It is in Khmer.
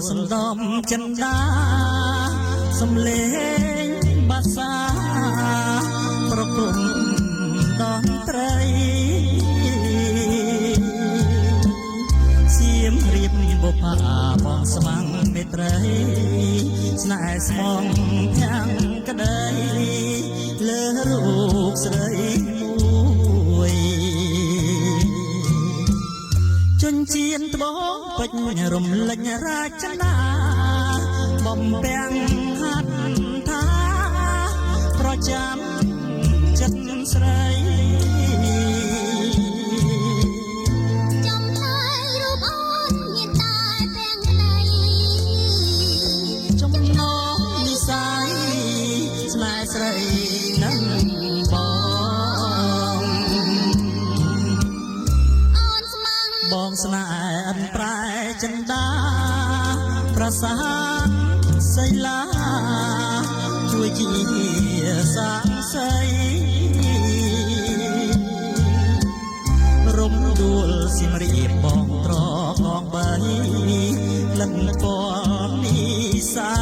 សំដំចិនដាសំលេងបាសាប្រគំតន្ត្រីសៀមរៀបបុព្វាបងស្មាំងមេត្រីស្នេហ៍ស្មងភាំងក្ដីលើរូបស្រីមួយជញ្ជៀនត្បូងពេជ្ររំលេចរាជនាបំពាំងហាត់ថាប្រចាំចិត្តស្រីចំណាយរូបអូនមានតែពាំងក្ដីចំណងនិស័យស្នេហ៍ស្រីនឹងបងស្នេហ៍អិនប្រែចិនដាប្រាសាទសីលាជួយជាសាងសីរំដួលសៀមរាបបងត្រកងបីលិនពណ៌និសា